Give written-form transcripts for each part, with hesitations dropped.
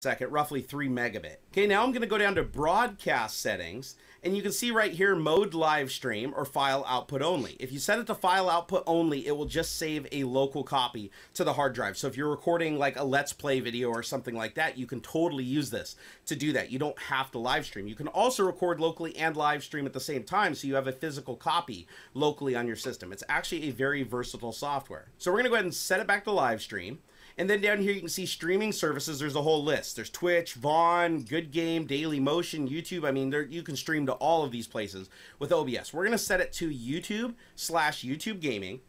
second, roughly 3 megabit. Okay, now I'm going to go down to broadcast settings, and you can see right here mode live stream or file output only. If you set it to file output only, it will just save a local copy to the hard drive. So if you're recording like a Let's Play video or something like that, you can totally use this to do that. You don't have to live stream. You can also record locally and live stream at the same time, so you have a physical copy locally on your system. It's actually a very versatile software. So we're going to go ahead and set it back to live stream. And then down here you can see streaming services. There's a whole list. There's Twitch, Vaughn, Good Game, Daily Motion, YouTube. I mean, you can stream to all of these places with OBS. We're going to set it to YouTube/YouTube Gaming.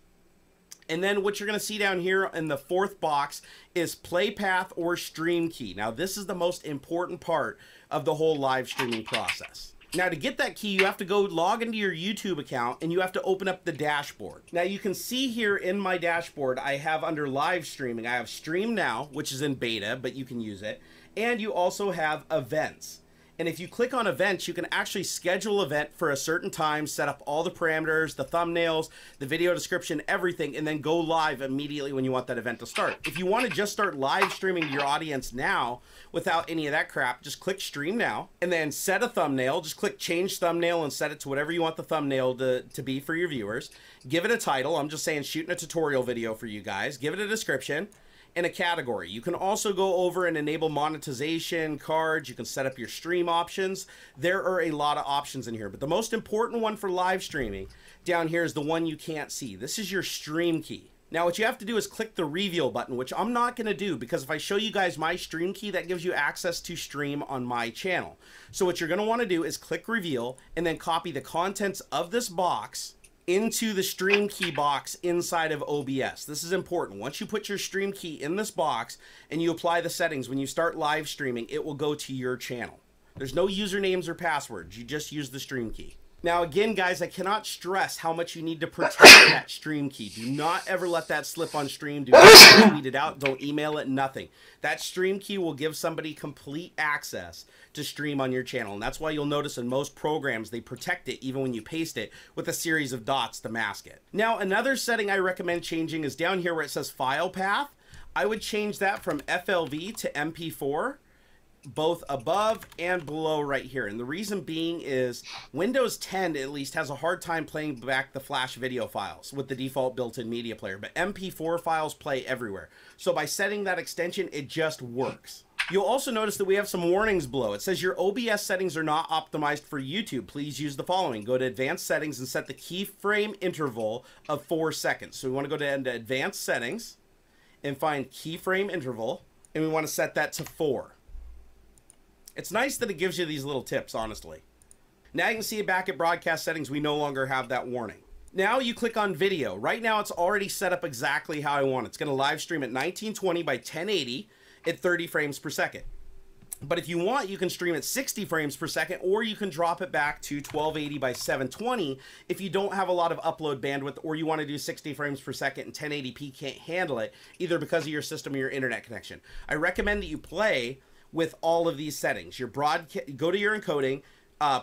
And then what you're going to see down here in the fourth box is play path or stream key. Now, this is the most important part of the whole live streaming process. Now, to get that key, you have to go log into your YouTube account and you have to open up the dashboard. Now, you can see here in my dashboard, I have under live streaming, I have Stream Now, which is in beta, but you can use it. And you also have events. And if you click on events, you can actually schedule an event for a certain time, set up all the parameters, the thumbnails, the video description, everything, and then go live immediately when you want that event to start. If you want to just start live streaming to your audience now without any of that crap, just click Stream Now and then set a thumbnail. Just click Change Thumbnail and set it to whatever you want the thumbnail to be for your viewers. Give it a title. I'm just saying shooting a tutorial video for you guys. Give it a description in a category. You can also go over and enable monetization, cards. You can set up your stream options. There are a lot of options in here, but the most important one for live streaming down here is the one you can't see. This is your stream key. Now what you have to do is click the reveal button, which I'm not going to do because if I show you guys my stream key, that gives you access to stream on my channel. So what you're going to want to do is click reveal and then copy the contents of this box into the stream key box inside of OBS. This is important. Once you put your stream key in this box and you apply the settings, when you start live streaming, it will go to your channel. There's no usernames or passwords. You just use the stream key. Now again, guys, I cannot stress how much you need to protect that stream key. Do not ever let that slip on stream. Do not tweet it out. Don't email it, nothing. That stream key will give somebody complete access to stream on your channel. And that's why you'll notice in most programs, they protect it even when you paste it with a series of dots to mask it. Now, another setting I recommend changing is down here where it says file path. I would change that from FLV to MP4. Both above and below right here. And the reason being is Windows 10 at least has a hard time playing back the Flash video files with the default built-in media player, but MP4 files play everywhere. So by setting that extension, it just works. You'll also notice that we have some warnings below. It says your OBS settings are not optimized for YouTube. Please use the following. Go to advanced settings and set the keyframe interval of 4 seconds. So we want to go to advanced settings and find keyframe interval, and we want to set that to 4. It's nice that it gives you these little tips, honestly. Now you can see back at broadcast settings, we no longer have that warning. Now you click on video. Right now it's already set up exactly how I want it. It's going to live stream at 1920 by 1080 at 30 frames per second. But if you want, you can stream at 60 frames per second, or you can drop it back to 1280 by 720 if you don't have a lot of upload bandwidth, or you want to do 60 frames per second and 1080p can't handle it, either because of your system or your internet connection. I recommend that you play with all of these settings. Your go to your encoding,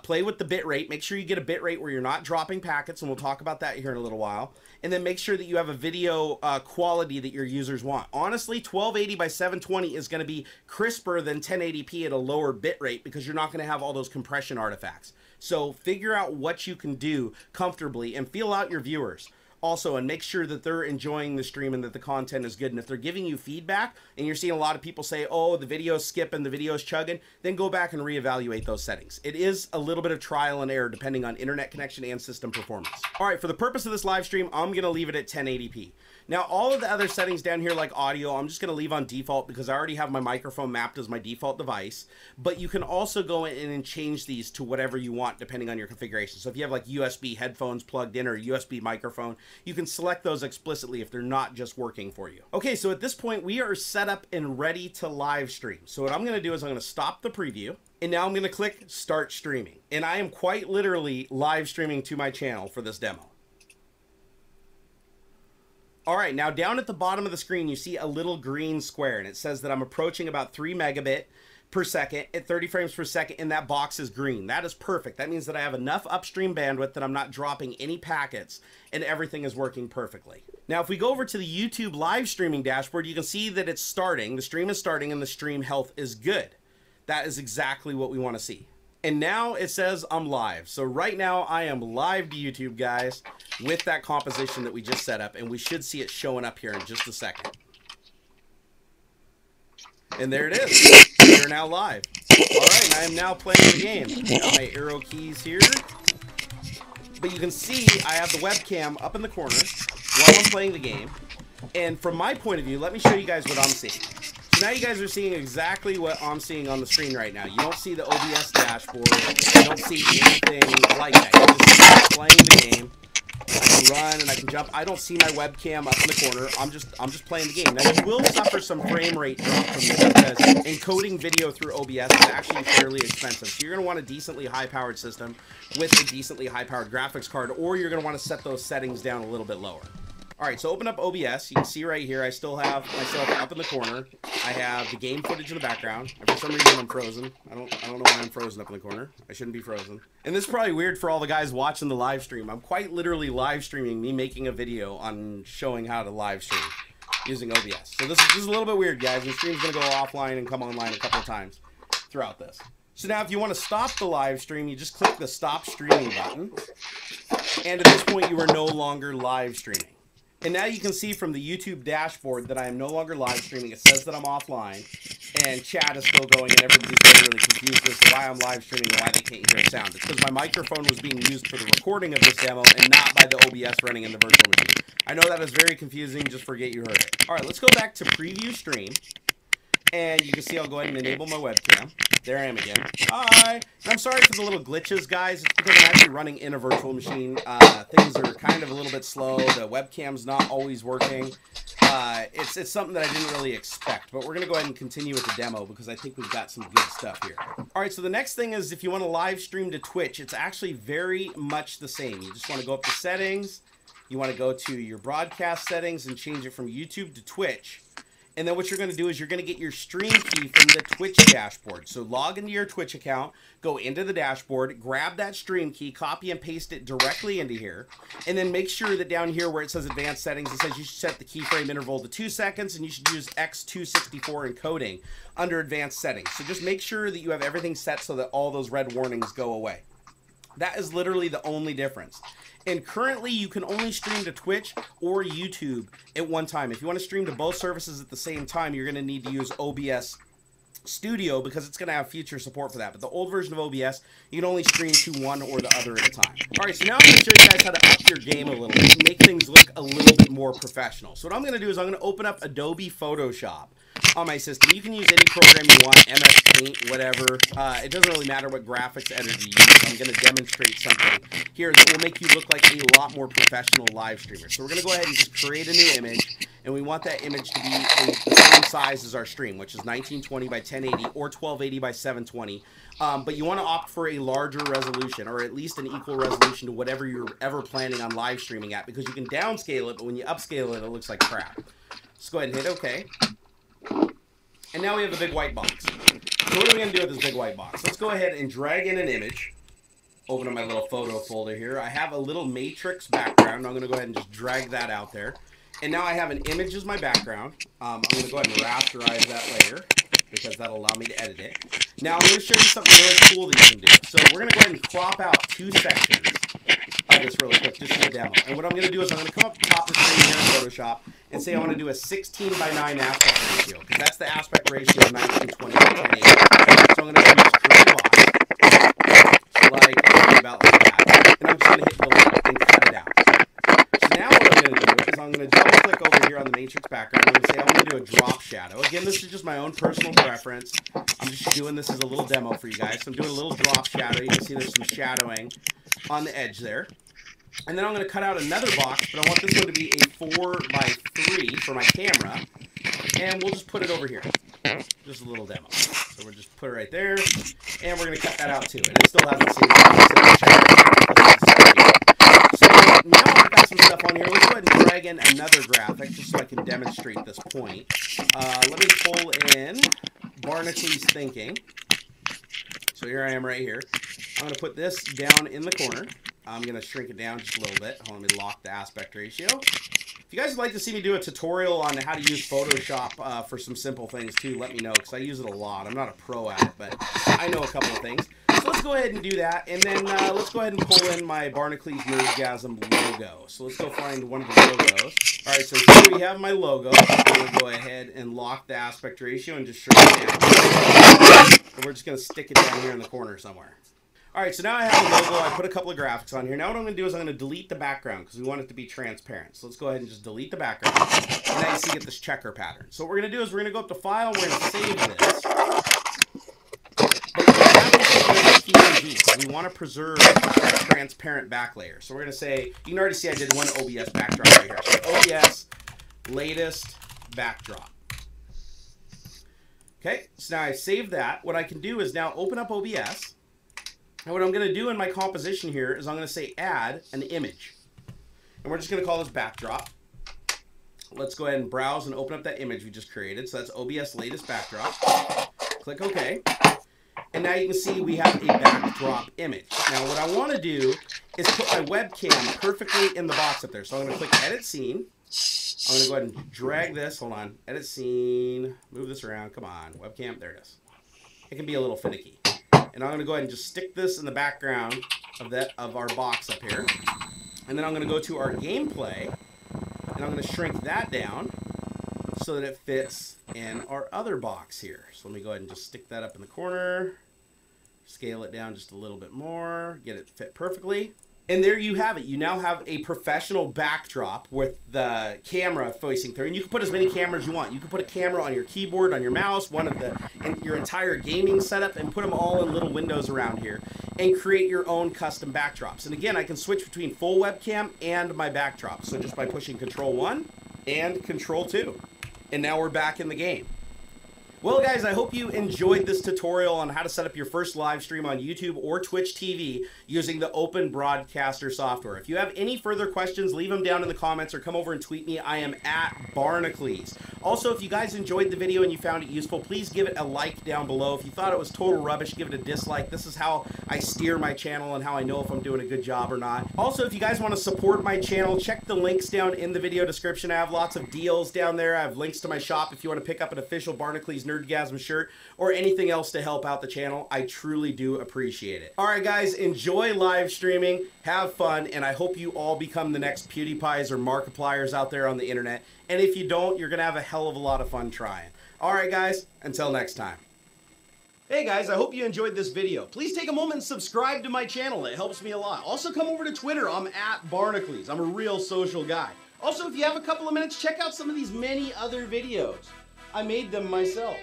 play with the bit rate. Make sure you get a bit rate where you're not dropping packets, and we'll talk about that here in a little while. And then make sure that you have a video quality that your users want. Honestly, 1280 by 720 is going to be crisper than 1080p at a lower bit rate because you're not going to have all those compression artifacts. So figure out what you can do comfortably and feel out your viewers. Also, and make sure that they're enjoying the stream and that the content is good. And if they're giving you feedback and you're seeing a lot of people say, oh, the video's skipping, the video's chugging, then go back and reevaluate those settings. It is a little bit of trial and error depending on internet connection and system performance. All right, for the purpose of this live stream, I'm going to leave it at 1080p. Now, all of the other settings down here like audio, I'm just going to leave on default because I already have my microphone mapped as my default device. But you can also go in and change these to whatever you want depending on your configuration. So if you have like USB headphones plugged in or a USB microphone, you can select those explicitly if they're not just working for you. Okay, so at this point, we are set up and ready to live stream. So what I'm going to do is I'm going to stop the preview. And now I'm going to click Start Streaming. And I am quite literally live streaming to my channel for this demo. All right, now down at the bottom of the screen, you see a little green square, and it says that I'm approaching about 3 megabit per second at 30 frames per second, and that box is green. That is perfect. That means that I have enough upstream bandwidth that I'm not dropping any packets and everything is working perfectly. Now, if we go over to the YouTube live streaming dashboard, you can see that it's starting. The stream is starting and the stream health is good. That is exactly what we want to see. And now it says I'm live. So right now I am live to YouTube, guys, with that composition that we just set up, and we should see it showing up here in just a second. And there it is. We're now live. All right, I am now playing the game. Got my arrow keys here. But you can see I have the webcam up in the corner while I'm playing the game. And from my point of view, let me show you guys what I'm seeing. So now you guys are seeing exactly what I'm seeing on the screen right now. You don't see the OBS dashboard. You don't see anything like that. You're just playing the game. I can run and I can jump. I don't see my webcam up in the corner. I'm just playing the game. Now you will suffer some frame rate drop from this because encoding video through OBS is actually fairly expensive. So you're going to want a decently high-powered system with a decently high-powered graphics card, or you're going to want to set those settings down a little bit lower. All right, so open up OBS. You can see right here, I still have myself up in the corner. I have the game footage in the background. And for some reason, I'm frozen. I don't know why I'm frozen up in the corner. I shouldn't be frozen. And this is probably weird for all the guys watching the live stream. I'm quite literally live streaming me making a video on showing how to live stream using OBS. So this is a little bit weird, guys. The stream's going to go offline and come online a couple of times throughout this. So now if you want to stop the live stream, you just click the stop streaming button. And at this point, you are no longer live streaming. And now you can see from the YouTube dashboard that I am no longer live streaming. It says that I'm offline, and chat is still going, and everybody's getting really confused as to why I'm live streaming and why they can't hear sound. It's because my microphone was being used for the recording of this demo and not by the OBS running in the virtual machine. I know that is very confusing. Just forget you heard it. All right, let's go back to preview stream. And you can see I'll go ahead and enable my webcam. There I am again. Hi. And I'm sorry for the little glitches, guys. It's because I'm actually running in a virtual machine. Things are kind of a little bit slow. The webcam's not always working. It's something that I didn't really expect. But we're going to go ahead and continue with the demo because I think we've got some good stuff here. All right, so the next thing is if you want to live stream to Twitch, it's actually very much the same. You just want to go up to settings. You want to go to your broadcast settings and change it from YouTube to Twitch. And then what you're going to do is you're going to get your stream key from the Twitch dashboard. So log into your Twitch account, go into the dashboard, grab that stream key, copy and paste it directly into here. And then make sure that down here where it says advanced settings, it says you should set the keyframe interval to 2 seconds and you should use X264 encoding under advanced settings. So just make sure that you have everything set so that all those red warnings go away. That is literally the only difference. And currently, you can only stream to Twitch or YouTube at one time. If you want to stream to both services at the same time, you're going to need to use OBS Studio because it's going to have future support for that. But the old version of OBS, you can only stream to one or the other at a time. All right, so now I'm going to show you guys how to up your game a little bit and make things look a little bit more professional. So what I'm going to do is I'm going to open up Adobe Photoshop on my system. You can use any program you want, MS Paint, whatever. It doesn't really matter what graphics editor you use. I'm going to demonstrate something here that will make you look like a lot more professional live streamer. So we're going to go ahead and just create a new image, and we want that image to be the same size as our stream, which is 1920 by 1080 or 1280 by 720. But you want to opt for a larger resolution, or at least an equal resolution to whatever you're ever planning on live streaming at, because you can downscale it, but when you upscale it, it looks like crap. Let's go ahead and hit OK. And now we have a big white box. So what are we going to do with this big white box? Let's go ahead and drag in an image. Open up my little photo folder here. I have a little matrix background. I'm going to go ahead and just drag that out there. And now I have an image as my background. I'm going to go ahead and rasterize that layer because that'll allow me to edit it. Now I'm going to show you something really cool that you can do. So we're going to go ahead and crop out 2 sections of this really quick, just for the demo. And what I'm going to do is I'm going to come up to the top of the screen here in Photoshop and say I want to do a 16 by 9 aspect ratio, because that's the aspect ratio of 1920 by 1080. So I'm going to go and create a box, like about like that, and I'm just going to hit delete and cut it out. So now what I'm going to do is I'm going to double click over here on the matrix background. I'm going to say I want to do a drop shadow. Again, this is just my own personal preference. I'm just doing this as a little demo for you guys. So I'm doing a little drop shadow. You can see there's some shadowing on the edge there. And then I'm going to cut out another box, but I want this one to be a 4 by 3 for my camera. And we'll just put it over here. Just a little demo. So we'll just put it right there. And we're going to cut that out too. And it still has the same. So now I've got some stuff on here. Let's go ahead and drag in another graphic just so I can demonstrate this point. Let me pull in Barnacules Thinking. So here I am right here. I'm going to put this down in the corner. I'm going to shrink it down just a little bit. Hold on, let me lock the aspect ratio. If you guys would like to see me do a tutorial on how to use Photoshop for some simple things too, let me know, because I use it a lot. I'm not a pro at it, but I know a couple of things. So let's go ahead and do that, and then let's go ahead and pull in my Barnacules Nerdgasm logo. So let's go find one of the logos. Alright, so here we have my logo. I'm going to go ahead and lock the aspect ratio and just shrink it down. And we're just going to stick it down here in the corner somewhere. Alright, so now I have the logo. I put a couple of graphics on here. Now what I'm going to do is I'm going to delete the background because we want it to be transparent. So let's go ahead and just delete the background. And now you see get this checker pattern. So what we're going to do is we're going to go up to File. We're going to save this. We want to preserve that transparent back layer. So we're going to say, you can already see I did one OBS backdrop right here. So OBS latest backdrop. Okay, so now I saved that. What I can do is now open up OBS. And what I'm going to do in my composition here is I'm going to say add an image. And we're just going to call this backdrop. Let's go ahead and browse and open up that image we just created. So that's OBS latest backdrop. Click OK. And now you can see we have a backdrop image. Now what I want to do is put my webcam perfectly in the box up there. So I'm going to click Edit Scene. I'm going to go ahead and drag this. Hold on. Edit Scene. Move this around. Come on. Webcam. There it is. It can be a little finicky. And I'm going to go ahead and just stick this in the background of our box up here. And then I'm going to go to our gameplay. And I'm going to shrink that down so that it fits in our other box here. So let me go ahead and just stick that up in the corner. Scale it down just a little bit more. Get it fit perfectly. And there you have it. You now have a professional backdrop with the camera facing through. And you can put as many cameras you want. You can put a camera on your keyboard, on your mouse, your entire gaming setup, and put them all in little windows around here. And create your own custom backdrops. And again, I can switch between full webcam and my backdrop. So just by pushing Control 1 and Control 2. And now we're back in the game. Well guys, I hope you enjoyed this tutorial on how to set up your first live stream on YouTube or Twitch TV using the Open Broadcaster software. If you have any further questions, leave them down in the comments or come over and tweet me. I am at Barnacules. Also, if you guys enjoyed the video and you found it useful, please give it a like down below. If you thought it was total rubbish, give it a dislike. This is how I steer my channel and how I know if I'm doing a good job or not. Also, if you guys want to support my channel, check the links down in the video description. I have lots of deals down there. I have links to my shop if you want to pick up an official Barnacules Nerdgasm shirt or anything else to help out the channel. I truly do appreciate it. Alright guys, enjoy live streaming, have fun, and I hope you all become the next PewDiePies or Markipliers out there on the internet. And if you don't, you're going to have a hell of a lot of fun trying. Alright guys, until next time. Hey guys, I hope you enjoyed this video. Please take a moment and subscribe to my channel. It helps me a lot. Also come over to Twitter. I'm at Barnacules. I'm a real social guy. Also, if you have a couple of minutes, check out some of these many other videos. I made them myself.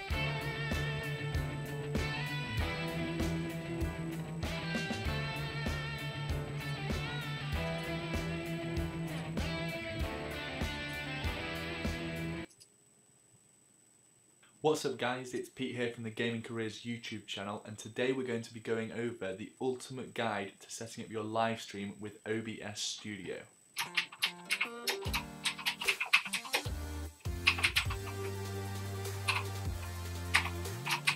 What's up guys, it's Pete here from the Gaming Careers YouTube channel, and today we're going to be going over the ultimate guide to setting up your live stream with OBS Studio.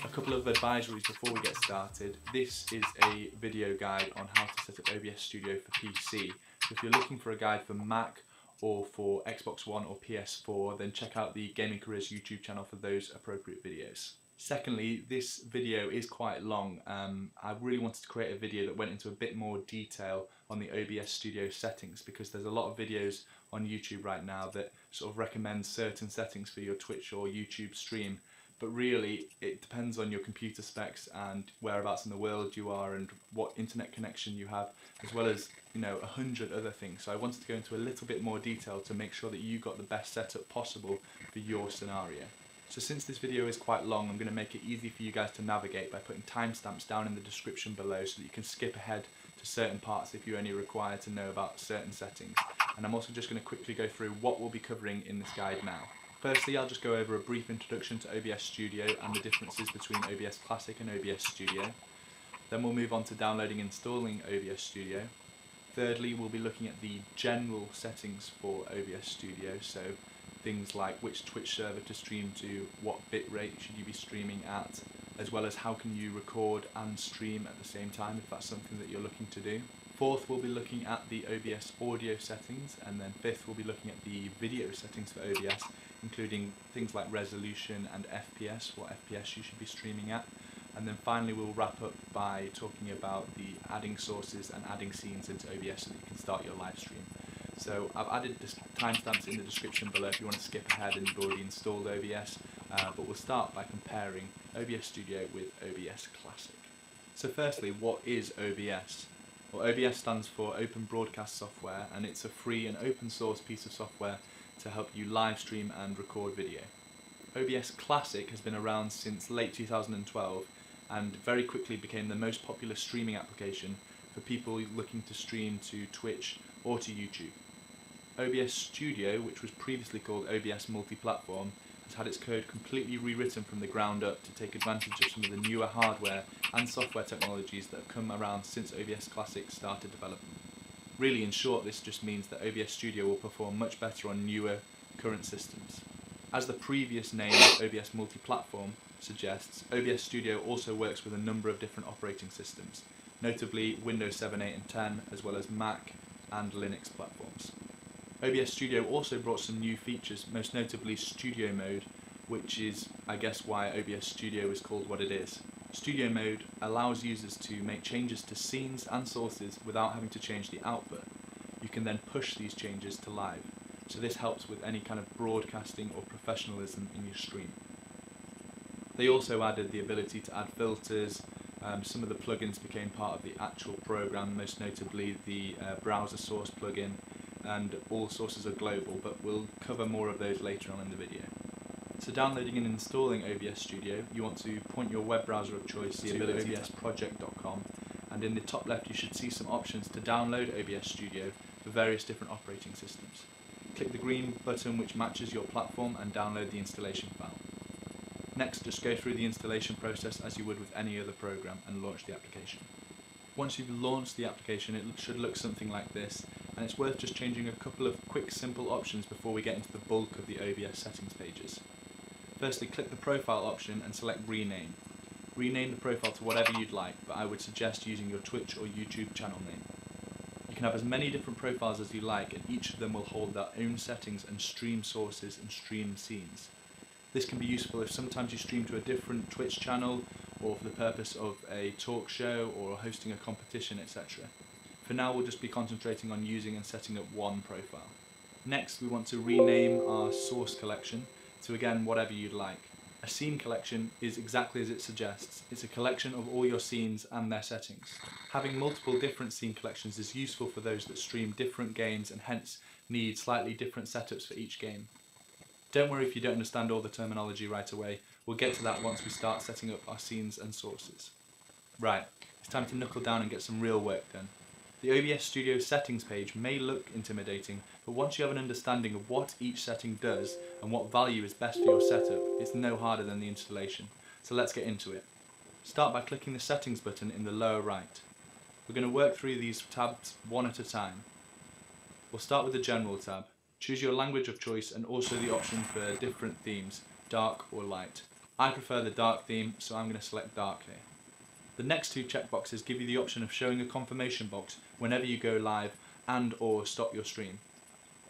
A couple of advisories before we get started. This is a video guide on how to set up OBS Studio for PC. So if you're looking for a guide for Mac or for Xbox One or PS4, then check out the Gaming Careers YouTube channel for those appropriate videos. Secondly, this video is quite long. I really wanted to create a video that went into a bit more detail on the OBS Studio settings, because there's a lot of videos on YouTube right now that sort of recommend certain settings for your Twitch or YouTube stream, but really it depends on your computer specs and whereabouts in the world you are and what internet connection you have, as well as 100 other things. So I wanted to go into a little bit more detail to make sure that you got the best setup possible for your scenario. So since this video is quite long, I'm going to make it easy for you guys to navigate by putting timestamps down in the description below so that you can skip ahead to certain parts if you only require to know about certain settings. And I'm also just going to quickly go through what we'll be covering in this guide now. Firstly, I'll just go over a brief introduction to OBS Studio and the differences between OBS Classic and OBS Studio. Then we'll move on to downloading and installing OBS Studio. Thirdly, we'll be looking at the general settings for OBS Studio, so things like which Twitch server to stream to, what bitrate should you be streaming at, as well as how can you record and stream at the same time if that's something that you're looking to do. Fourth, we'll be looking at the OBS audio settings, and then fifth, we'll be looking at the video settings for OBS, including things like resolution and FPS, what FPS you should be streaming at. And then finally we'll wrap up by talking about the adding sources and adding scenes into OBS so that you can start your live stream. So I've added timestamps in the description below if you want to skip ahead and you've already installed OBS, but we'll start by comparing OBS Studio with OBS Classic. So firstly, what is OBS? Well, OBS stands for Open Broadcast Software, and it's a free and open source piece of software to help you live stream and record video. OBS Classic has been around since late 2012 and very quickly became the most popular streaming application for people looking to stream to Twitch or to YouTube. OBS Studio, which was previously called OBS Multi-Platform, has had its code completely rewritten from the ground up to take advantage of some of the newer hardware and software technologies that have come around since OBS Classic started development. Really, in short, this just means that OBS Studio will perform much better on newer, current systems. As the previous name, OBS Multi-Platform, suggests, OBS Studio also works with a number of different operating systems, notably Windows 7, 8 and 10, as well as Mac and Linux platforms. OBS Studio also brought some new features, most notably Studio Mode, which is, I guess, why OBS Studio is called what it is. Studio Mode allows users to make changes to scenes and sources without having to change the output. You can then push these changes to live, so this helps with any kind of broadcasting or professionalism in your stream. They also added the ability to add filters. Some of the plugins became part of the actual program, most notably the browser source plugin, and all sources are global, but we'll cover more of those later on in the video. So downloading and installing OBS Studio, you want to point your web browser of choice to obsproject.com, and in the top left you should see some options to download OBS Studio for various different operating systems. Click the green button which matches your platform and download the installation file. Next, just go through the installation process as you would with any other program and launch the application. Once you've launched the application, it should look something like this, and it's worth just changing a couple of quick simple options before we get into the bulk of the OBS settings pages. Firstly, click the profile option and select rename. Rename the profile to whatever you'd like, but I would suggest using your Twitch or YouTube channel name. You can have as many different profiles as you like, and each of them will hold their own settings and stream sources and stream scenes. This can be useful if sometimes you stream to a different Twitch channel, or for the purpose of a talk show or hosting a competition, etc. For now, we'll just be concentrating on using and setting up one profile. Next, we want to rename our source collection to, again, whatever you'd like. A scene collection is exactly as it suggests. It's a collection of all your scenes and their settings. Having multiple different scene collections is useful for those that stream different games and hence need slightly different setups for each game. Don't worry if you don't understand all the terminology right away. We'll get to that once we start setting up our scenes and sources. Right, it's time to knuckle down and get some real work done. The OBS Studio settings page may look intimidating, but once you have an understanding of what each setting does and what value is best for your setup, it's no harder than the installation. So let's get into it. Start by clicking the settings button in the lower right. We're going to work through these tabs one at a time. We'll start with the General tab. Choose your language of choice and also the option for different themes, dark or light. I prefer the dark theme, so I'm going to select dark here. The next two checkboxes give you the option of showing a confirmation box whenever you go live and or stop your stream.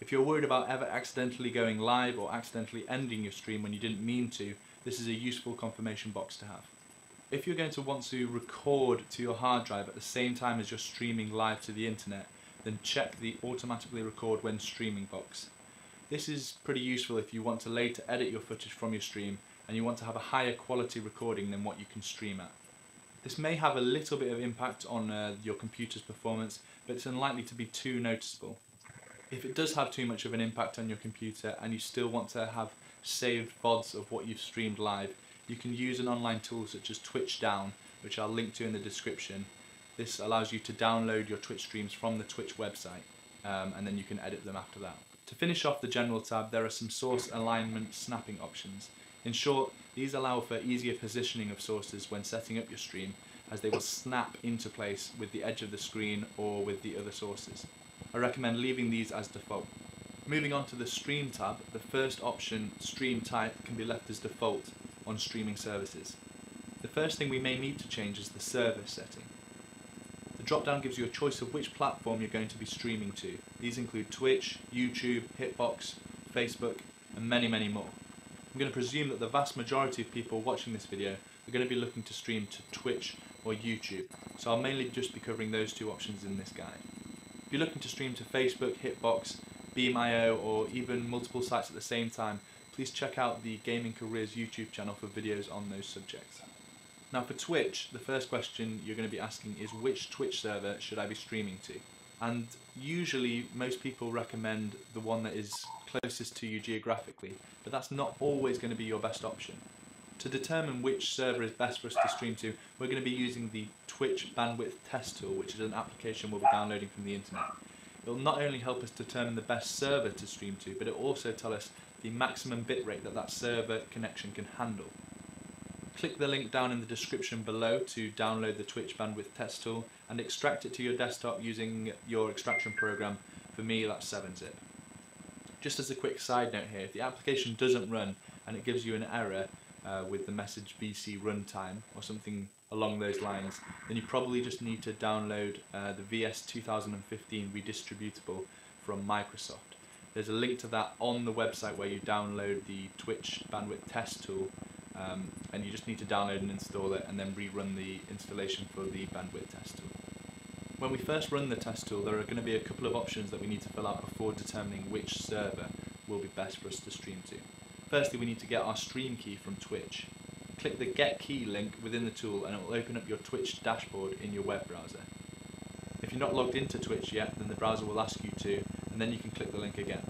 If you're worried about ever accidentally going live or accidentally ending your stream when you didn't mean to, this is a useful confirmation box to have. If you're going to want to record to your hard drive at the same time as you're streaming live to the internet, then check the automatically record when streaming box. This is pretty useful if you want to later edit your footage from your stream and you want to have a higher quality recording than what you can stream at. This may have a little bit of impact on your computer's performance, but it's unlikely to be too noticeable. If it does have too much of an impact on your computer and you still want to have saved VODs of what you've streamed live, you can use an online tool such as Twitch Down, which I'll link to in the description. This allows you to download your Twitch streams from the Twitch website, and then you can edit them after that. To finish off the General tab, there are some source alignment snapping options. In short, these allow for easier positioning of sources when setting up your stream, as they will snap into place with the edge of the screen or with the other sources. I recommend leaving these as default. Moving on to the Stream tab, the first option, Stream Type, can be left as default on streaming services. The first thing we may need to change is the server setting. The drop-down gives you a choice of which platform you're going to be streaming to. These include Twitch, YouTube, Hitbox, Facebook, and many, many more. I'm going to presume that the vast majority of people watching this video are going to be looking to stream to Twitch or YouTube, so I'll mainly just be covering those two options in this guide. If you're looking to stream to Facebook, Hitbox, Beam.io, or even multiple sites at the same time, please check out the Gaming Careers YouTube channel for videos on those subjects. Now for Twitch, the first question you're going to be asking is which Twitch server should I be streaming to? And usually most people recommend the one that is closest to you geographically, but that's not always going to be your best option. To determine which server is best for us to stream to, we're going to be using the Twitch Bandwidth Test Tool, which is an application we'll be downloading from the internet. It will not only help us determine the best server to stream to, but it will also tell us the maximum bitrate that server connection can handle. Click the link down in the description below to download the Twitch Bandwidth Test Tool and extract it to your desktop using your extraction program. For me, that's 7-zip. Just as a quick side note here, if the application doesn't run and it gives you an error with the message VC runtime or something along those lines, then you probably just need to download the VS 2015 redistributable from Microsoft. There's a link to that on the website where you download the Twitch Bandwidth Test Tool, and you just need to download and install it and then rerun the installation for the Bandwidth Test Tool. When we first run the test tool, there are going to be a couple of options that we need to fill out before determining which server will be best for us to stream to. Firstly, we need to get our stream key from Twitch. Click the Get Key link within the tool and it will open up your Twitch dashboard in your web browser. If you're not logged into Twitch yet, then the browser will ask you to, and then you can click the link again.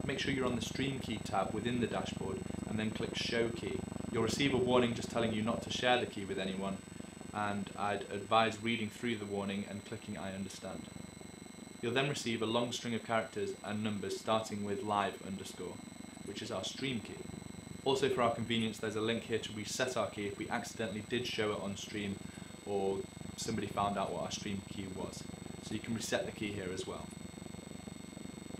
Make sure you're on the Stream Key tab within the dashboard and then click Show Key. You'll receive a warning just telling you not to share the key with anyone, and I'd advise reading through the warning and clicking I understand. You'll then receive a long string of characters and numbers starting with live_, which is our stream key. Also, for our convenience, there's a link here to reset our key if we accidentally did show it on stream or somebody found out what our stream key was. So you can reset the key here as well.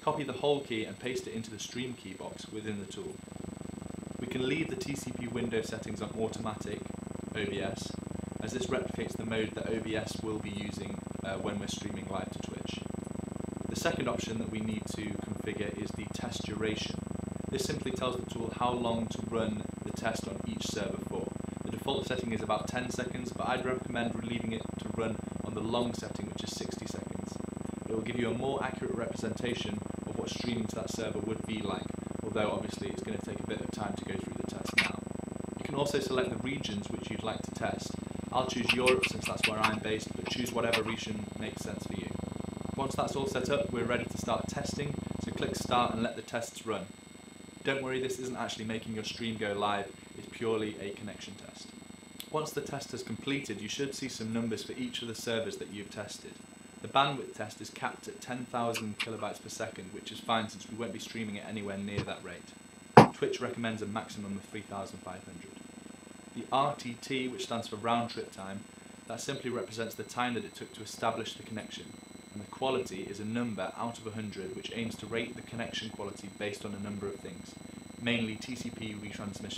Copy the whole key and paste it into the stream key box within the tool. We can leave the TCP window settings on automatic OBS, as this replicates the mode that OBS will be using when we're streaming live to Twitch. The second option that we need to configure is the test duration. This simply tells the tool how long to run the test on each server for. The default setting is about 10 seconds, but I'd recommend leaving it to run on the long setting, which is 60 seconds. It will give you a more accurate representation of what streaming to that server would be like, although obviously it's going to take a bit of time to go through the test now. You can also select the regions which you'd like to test. I'll choose Europe since that's where I'm based, but choose whatever region makes sense for you. Once that's all set up, we're ready to start testing, so click Start and let the tests run. Don't worry, this isn't actually making your stream go live, it's purely a connection test. Once the test has completed, you should see some numbers for each of the servers that you've tested. The bandwidth test is capped at 10,000 kilobytes per second, which is fine since we won't be streaming it anywhere near that rate. Twitch recommends a maximum of 3,500. The RTT, which stands for round trip time, that simply represents the time that it took to establish the connection. And the quality is a number out of 100 which aims to rate the connection quality based on a number of things, mainly TCP retransmission